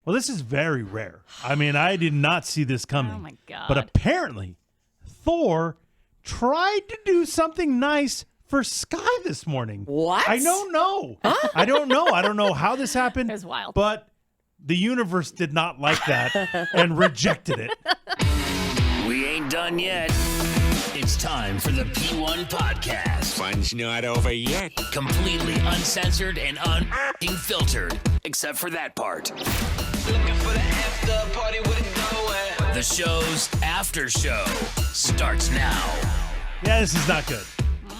Well, this is very rare. I mean, I did not see this coming. Oh, my God. But apparently, Thor tried to do something nice for Sky this morning. What? I don't know. I don't know. I don't know how this happened. It was wild. But the universe did not like that and rejected it. We ain't done yet. It's time for the P1 Podcast. Fun's not over yet. Completely uncensored and unfiltered, except for that part. Looking for the after party with it going. The show's after show starts now. Yeah, this is not good.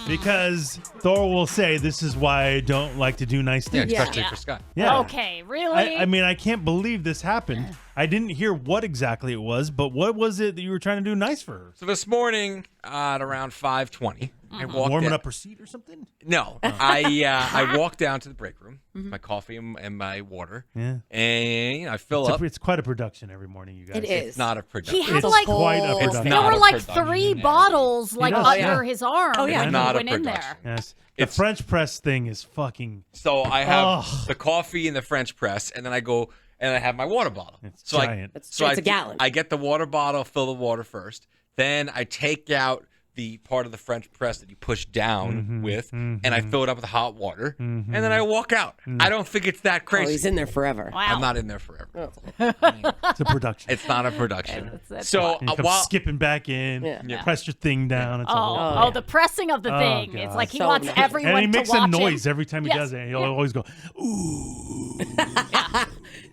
Because Thor will say, this is why I don't like to do nice things. especially Yeah. for Scott. Yeah. Okay, really? I mean, I can't believe this happened. I didn't hear what exactly it was, but what was it that you were trying to do nice for her? So this morning at around 5:20, I walked Warming in. up her seat or something? No, I walked down to the break room, my coffee and my water, Yeah. and I fill up. It's quite a production every morning, you guys. It is not a production. He had It's like quite a It's production. there not were a like production. 3 bottles like does, under yeah. his arm. Oh, yeah. when Not he a went in production. there. Yes. The It's- French press thing is fucking... So I have Ugh. the coffee in the French press, and then I go and I have my water bottle. It's so giant. So It's a gallon. I get the water bottle, fill the water first. Then I take out the part of the French press that you push down with, and I fill it up with hot water, and then I walk out. I don't think it's that Oh, crazy. he's in there forever. Wow. I'm not in there forever. It's a production. It's not a production. That's So You come while skipping back in, Yeah. press your thing down. It's a whole... Oh, the pressing of the Oh, thing. God. It's like he So wants nice. everyone And he makes to a watch noise him. every time he Yes. does it. He'll always go, ooh.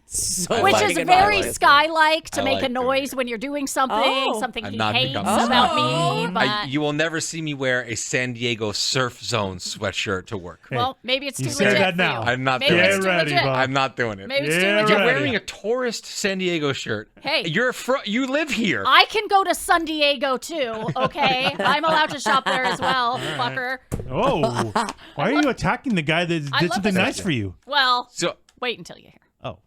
So Which funny. is very it. Sky-like to I make like a doing noise it. when you're doing something, Oh. something I'm he not hates becoming- about me. But you will never see me wear a San Diego Surf Zone sweatshirt to work. well, maybe it's You too say legit that for now. you. I'm not Maybe doing it's it. too Get ready, legit. Bob. I'm not doing it. Maybe it's too Yeah, legit. You're ready. wearing a tourist San Diego shirt. Hey. You live here. I can go to San Diego too, okay? I'm allowed to shop there as well, fucker. Oh, why are you attacking the guy that I did love something this nice idea. for you? Well, So wait until you hear. Oh,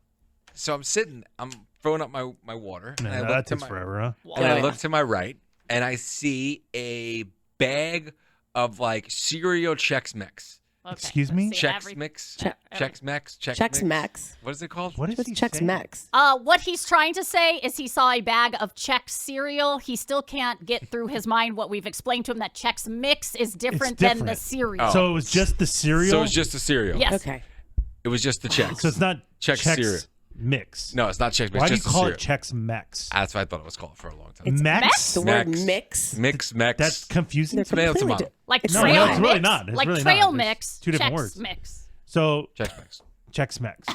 I'm sitting. I'm throwing up my water. no, and I that look to takes my, forever, huh? And I look to my right, and I see a bag of like cereal Chex Mix. Okay, Excuse me? let's see, Chex Mix. Chex Mix. Chex Chex Mix. Max. What is it called? What is What's he Chex saying? Max? What he's trying to say is he saw a bag of Chex cereal. He still can't get through his mind what we've explained to him, that Chex Mix is different than the different. cereal. So it was just the cereal? So it's just a cereal. Yes. Okay. It was just the Chex. So it's not Chex Chex cereal. Mix. No, it's not Chex Mix. Why do you just call a it cereal. Chex Mex? That's what I thought it was called for a long time. It's Mex? The Mex. word mix. Mix, Mex. That's confusing. They're Tomato, completely tomato. Like No, trail no, mix. it's really not. It's like really trail not. There's mix. two different Chex words. Mix. So Chex Mix. Chex Mex.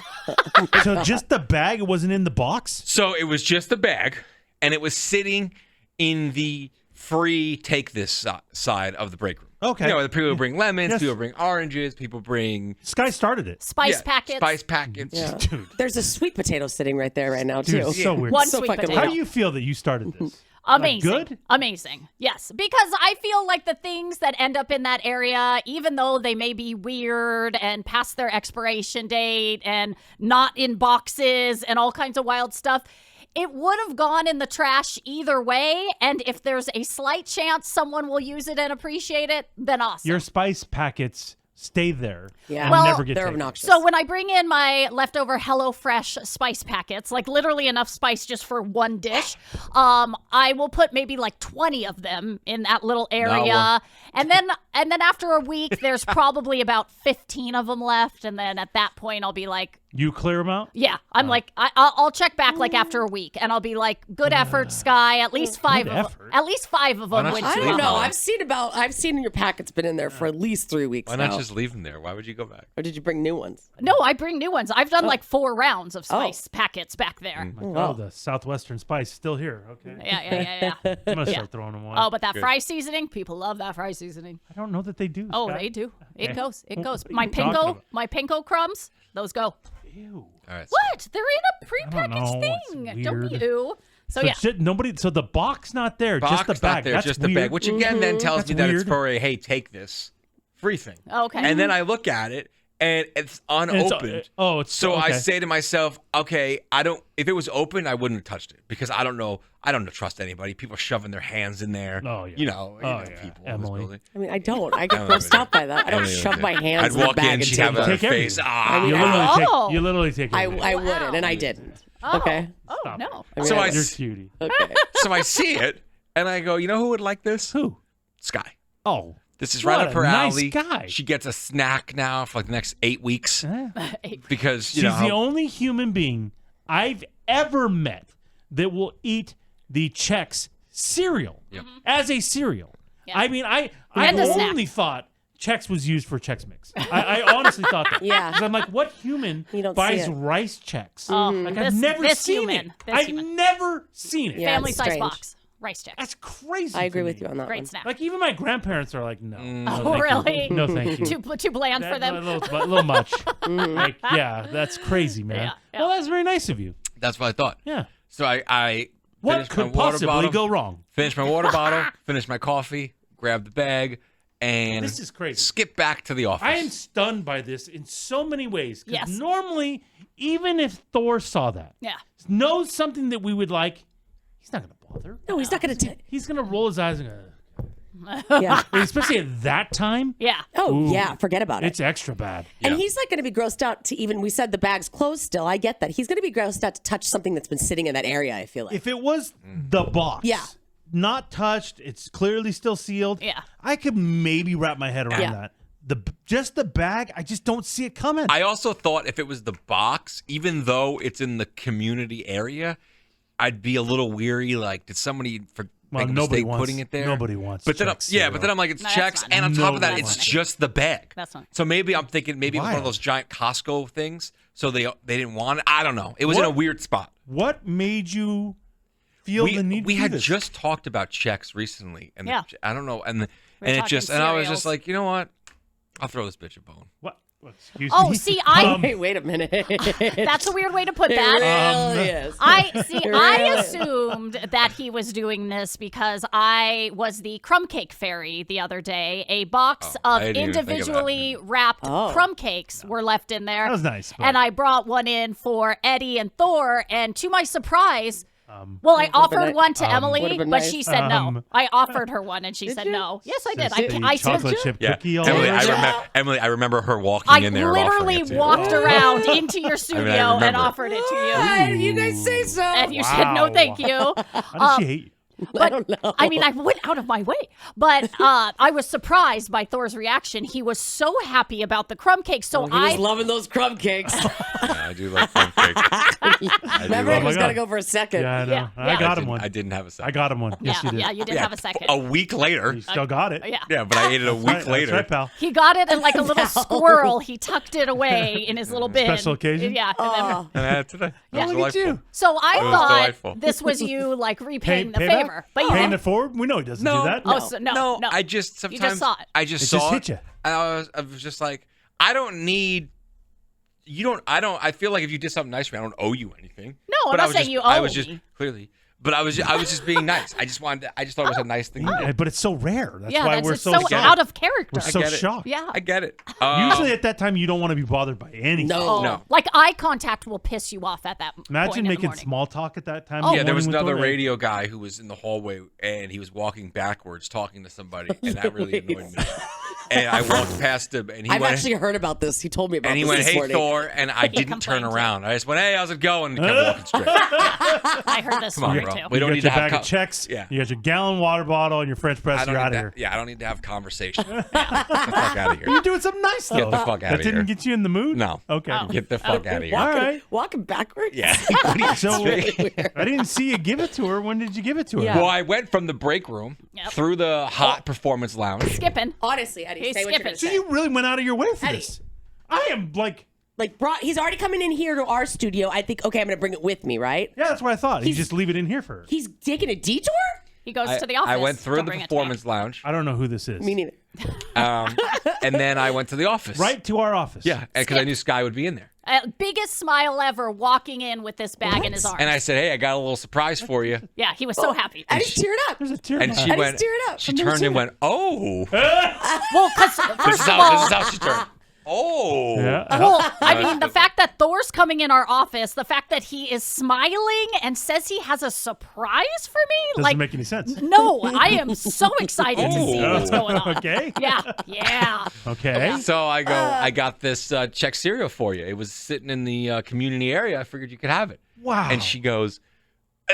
So just the bag, it wasn't in the box? So it was just a bag, and it was sitting in the free take this side of the break room. Okay. You know, people bring lemons, Yes. people bring oranges, people bring Sky started it. Spice packets. spice packets. Yeah. Dude. There's a sweet potato sitting right there right now, Dude, too. it's so weird. One So sweet fucking potato. How do you feel that you started this? Amazing. good? Amazing. Yes. Because I feel like the things that end up in that area, even though they may be weird and past their expiration date and not in boxes and all kinds of wild stuff, it would have gone in the trash either way. And if there's a slight chance someone will use it and appreciate it, then awesome. Your spice packets stay there. Yeah. and Well, never get They're taken. obnoxious. So when I bring in my leftover HelloFresh spice packets, like literally enough spice just for one dish, I will put maybe like 20 of them in that little area. And then after a week, there's probably about 15 of them left. And then at that point, I'll be like, You clear them out? yeah, I'm like, I'll check back like after a week, and I'll be like, good effort, Sky. At least five Good of effort? at least 5 of them not went just I to don't know. leave I've seen your packets been in there for at least 3 weeks Why now. not just leave them there? Why would you go back? Or did you bring new ones? No, I bring new ones. I've done like 4 rounds of spice packets back there. Oh, the Southwestern spice still here. Okay. Yeah. I'm going to start throwing them away. Oh, but that fry seasoning, people love that fry seasoning. I don't know that they do. Oh, Scott. they do. It Okay. goes. It goes. What are My you talking pinko, about? my pinko crumbs, those go. Ew. All right. What? They're in a I don't prepackaged know. It's thing. Don't be weird. ew. So So yeah. So the box not there, Box just the bag. not there, That's just the weird. bag. Which again then tells That's me that it's weird. for a hey, take this free thing. Okay. And then I look at it and it's unopened. It's So okay. I say to myself, okay, if it was open, I wouldn't have touched it because I don't trust anybody. People shoving their hands in there. Oh, yeah. You know yeah. people in Emily. this building. I mean, I don't. I get grossed out by that. I don't Emily shove would. my hands I'd in the walk bag in, and she'd take have it. her Take face. everything. Ah. You Oh. literally take everything. I wouldn't, and I didn't. Oh. Okay. Oh, Stop no. I mean, So I You're s- cutie. Okay. So I see it, and I go, you know who would like this? Who? Sky. Oh. This is right What up a her nice alley. guy. She gets a snack now for like the next 8 weeks because She's the only human being I've ever met that will eat the Chex cereal as a cereal. Yeah. I mean, I And a snack. only thought Chex was used for Chex Mix. I honestly thought that. Yeah. 'Cause I'm like, what human You don't buys see it. rice Chex? Oh, Like, I've this- never this seen human. it. This I've human. never seen it. Yeah. Family it's size strange. box. Rice Chex. That's crazy. I agree to with me. you on that Great one. snack. Like, even my grandparents are like, no. Oh, thank you. really? No, thank you. Too bland for That- them. A little much. Like, yeah, that's crazy, man. Yeah, yeah. Well, that's very nice of you. That's what I thought. Yeah. So I What finished my could water possibly bottle, go wrong? Finished my water bottle, finished my coffee, grabbed the bag, and This is crazy. skip back to the office. I am stunned by this in so many ways. 'Cause Yes. normally, even if Thor saw that, Yeah. knows something that we would like, he's not going to bother. No, he's not going to. He's going to roll his eyes and go, Yeah. especially at that time, Yeah. Oh, Ooh. yeah. Forget about it. it's extra bad. And Yeah. he's not going to be grossed out to even. We said the bag's closed still. I get that. He's going to be grossed out to touch something that's been sitting in that area. I feel like. If it was the box, Yeah. not touched, it's clearly still sealed. Yeah. I could maybe wrap my head around Yeah. that. Just the bag, I just don't see it coming. I also thought if it was the box, even though it's in the community area, I'd be a little weary. Like, did somebody make a mistake putting it there? Nobody wants. But then, Chex but then I'm like, it's No, that's checks, not and on it. top of that, Nobody it's wants just the bag. That's not it. So maybe I'm thinking maybe it was one of Wild. those giant Costco things. So they didn't want it. I don't know. It was in a What? weird spot. What made you feel the need we to do had this? just talked about checks recently, and Yeah. I don't know, and We're it talking just and I was just cereals. like, you know what? I'll throw this bitch a bone. What? Excuse Oh, me. see, I. Hey, wait a minute. That's a weird way to put It that. really is. I see. I Really? assumed that he was doing this because I was the crumb cake fairy the other day. A box I of didn't even think of that. individually wrapped crumb cakes were left in there. That was nice, but- And I brought one in for Eddie and Thor, and to my surprise. Well, I offered been- one to would've Emily, been but nice. she said no. I offered her one, and she said you? no. Yes, I did. The I chocolate chip Yeah, cookie all Emily, over I it? remember. Emily, I remember her walking I in there. and offering literally it to you. walked around into your studio and remember. offered it to you. Hey, you guys say so. And you said no, Wow. thank you. How does she hate you? But, I don't know. I mean, I went out of my way. But I was surprised by Thor's reaction. He was so happy about the crumb cake. So He was I loving those crumb cakes. Yeah, I do like crumb cake. Remember, Oh it my was God. going to go for a second. Yeah, I know. Yeah, I yeah. got him one. I didn't have a second. I got him one. Yes, you did. yeah, you did have a second. A week later. You still got it. Yeah. Yeah, but I ate it a week Right, later. That's right, pal. He got it, and like a little squirrel, he tucked it away in his little bin. Special occasion? Yeah. and then- And I had it today. It was Look at delightful. you. so I It was thought delightful. this was you like repaying the payback? favor. But you Paying didn't. it forward? We know he doesn't No. do that. Oh, so, no. I just sometimes just saw it. I just It saw just it. hit you. And I was just like, I don't need. You don't. I don't. I feel like if you did something nice for me, I don't owe you anything. No, I'm But not I was saying just, you I owe was just me. clearly. But I was just being nice. I just wanted. I just thought it was a nice thing. to do. Yeah, but it's so rare. That's Yeah, why that's we're it's so so shocked. out of character. We're so get it. shocked. Yeah. I get it. Usually at that time, you don't want to be bothered by anything. No. No. Like eye contact will piss you off at that point Imagine in the making morning. small talk at that time. Oh. in the Yeah, there was morning with another Thor. radio guy who was in the hallway and he was walking backwards talking to somebody, and that really annoyed me. And I walked past him, and he I've went. actually heard about this. He told me about And he this went, this "Hey, morning. Thor," and I didn't turn complained, too. around. I just went, "Hey, how's it going?" And kept walking straight. I heard this Come on, story bro. too. We You don't got need your to have bag of checks. Yeah. You got your gallon water bottle and your French press. I don't You're need out of that. here. Yeah, I don't need to have conversation. Get the fuck out of here. You're doing something nice though. Get the fuck outta That didn't here. get you in the mood. No. Okay. Get the fuck out of here. All right. Walking backwards? Yeah. What do you So expect? I didn't see you give it to her. When did you give it to her? Yeah. Well, I went from the break room Yep. through the hot performance lounge. Skipping. Honestly, Eddie, He's say what you're going skipping. to So say. you really went out of your way for Eddie. this. I am like, He's already coming in here to our studio. I think, okay, I'm going to bring it with me, right? yeah, that's what I thought. You He's- just leave it in here for her. He's taking a detour? He goes to the office. I went through Don't the bring it to me. performance lounge, I don't know who this is. Me neither. and then I went to the office. Right to our office. Yeah, because I knew Sky would be in there. Biggest smile ever walking in with this bag in his arms. And I said, "Hey, I got a little surprise for you." yeah, he was so happy. Eddie's teared up. There's a tear. And in she my eye. went. teared up. She I've never turned seen and went, "Oh." Well, because This first is of how all, she turned. Oh. Yeah. Well, I mean, the fact that Thor's coming in our office, the fact that he is smiling and says he has a surprise for me, Doesn't make any sense. no, I am so excited to see what's going on. Okay. Yeah. Okay. So I go, I got this Czech cereal for you. It was sitting in the community area. I figured you could have it. Wow. And she goes,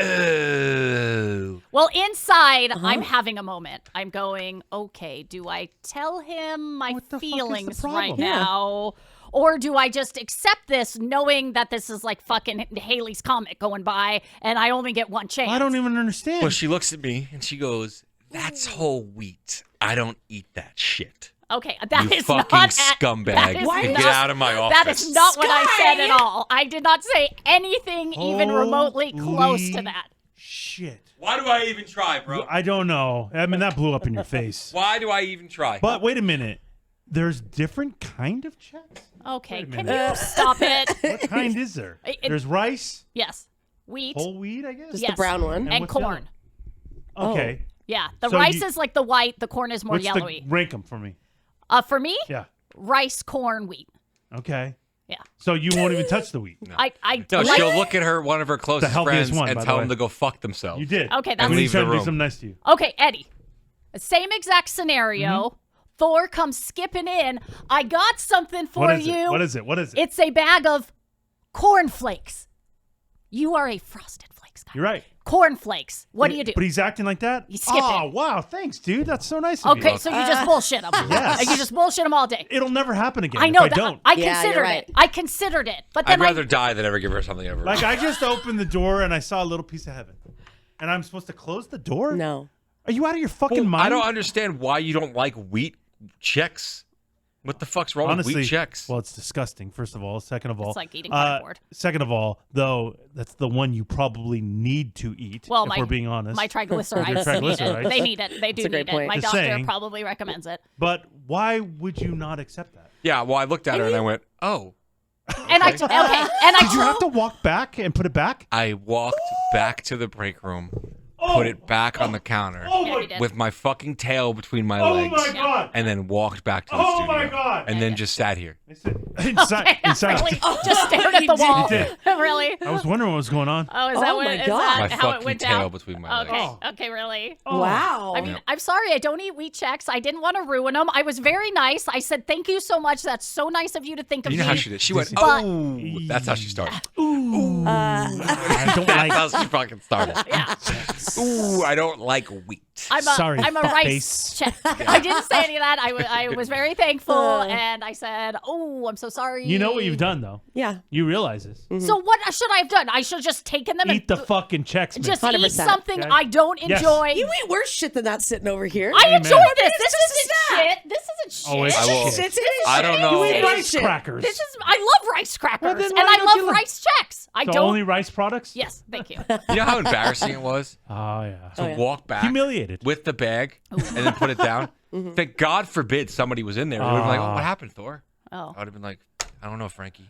oh. Well, inside, I'm having a moment. I'm going, okay, do I tell him my What the fuck is the feelings problem? right now? Or do I just accept this knowing that this is like fucking Haley's Comet going by and I only get one chance? I don't even understand. Well, she looks at me and she goes, that's whole wheat. I don't eat that shit. Okay, that You is fucking not scumbag. Get Get out of my office. That is not what I said at all. I did not say anything even remotely close to Holy that. Shit. Why do I even try, bro? I don't know. I mean, that blew up in your face. Why do I even try? But wait a minute. There's different kind of checks? Okay, Wait a can minute. you stop it? What kind is there? It- There's rice, Yes. Wheat whole wheat, I guess? Just Yes. the brown one. and what's the corn. other? Okay. Yeah, the So rice you- is like the white, the corn is more What's yellowy. rank them for me? For me, Yeah. rice, corn, wheat. Okay. Yeah. So you won't even touch the wheat? I No, like- she'll look at one of her closest healthiest friends one, and by tell the them way. to go fuck themselves. You did. Okay, And that's- when leave he's the trying to do room. something nice to you. Okay, Eddie. Same exact scenario. Mm-hmm. Thor comes skipping in. I got something for What is you. it? What is it? What is it? It's a bag of cornflakes. You are a frosted flakes guy. You're right. Cornflakes. What do you do? But he's acting like that? You skip Oh, it. wow. Thanks, dude. That's so nice of you. Okay, so you just bullshit him. Yes. You just bullshit him all day. It'll never happen again I know if I that. don't. I Yeah, considered you're right. it. I considered it. But then I'd rather die than ever give her something ever. Like, I just opened the door and I saw a little piece of heaven. And I'm supposed to close the door? No. Are you out of your fucking Well, mind? I don't understand why you don't like wheat checks. What the fuck's wrong Honestly, with wheat checks? well, it's disgusting, first of all. Second of all, It's like eating cardboard. Second of all, though, that's the one you probably need to eat, well, if we're being honest. my triglycerides, Your need it. triglycerides. They need it. They do That's a great need it. point. My Just doctor saying. probably recommends it. But why would you not accept that? Yeah, well, I looked at her and I went, oh. And I okay, and I Did you have to walk back and put it back? I walked back to the break room, put it back on the counter Oh Yeah, my, you did. with my fucking tail between my oh legs, my god! and then walked back to the Oh studio. my God. And then just sat here. Inside. really just stared at the wall. You did. Really? I was wondering what was going on. Oh, is that Oh what, my is God. that My how it fucking went tail down? between my Okay. legs. Okay, really? Wow. I mean, I'm sorry, I don't eat wheat checks. I didn't want to ruin them. I was very nice. I said, thank you so much. That's so nice of you to think of You know me. how she did? She went, But- oh. That's how she started. I don't That's like. how she fucking started. Yeah. Ooh, I don't like wheat. Sorry, I'm a face. rice check. I didn't say any of that. I was very thankful, and I said, oh, I'm so sorry. You know what you've done, though. Yeah. You realize this. So what should I have done? I should have just taken them Eat the and fucking checks, man. just 100%. eat something Okay. I don't Yes. enjoy. You eat worse shit than that sitting over here. I Amen. enjoy this. This just isn't that. shit. This isn't shit. Oh, it's I will- shit. It is I don't shit. know. You eat Rice rice shit. crackers. This is. I love rice crackers, Well, then and why I don't love you like- rice checks. I So don't. only rice products? Yes, thank you. You know how embarrassing it was Oh, yeah. to walk back Humiliated. with the bag and then put it down? Thank God forbid somebody was in there. They would have been like, oh, what happened, Thor? Oh. I would have been like, I don't know, Frankie.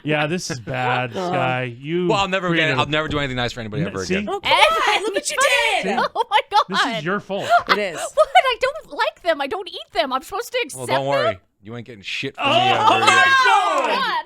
Yeah, this is bad, Sky. You. Well, I'll never created- do anything nice for anybody ever See? again. Oh, come on. Look what you did. Oh my god. This is your fault. It is. What? I don't like them. I don't eat them. I'm supposed to accept Well, don't worry. them. You ain't getting shit from me Oh, ever again. Oh my god.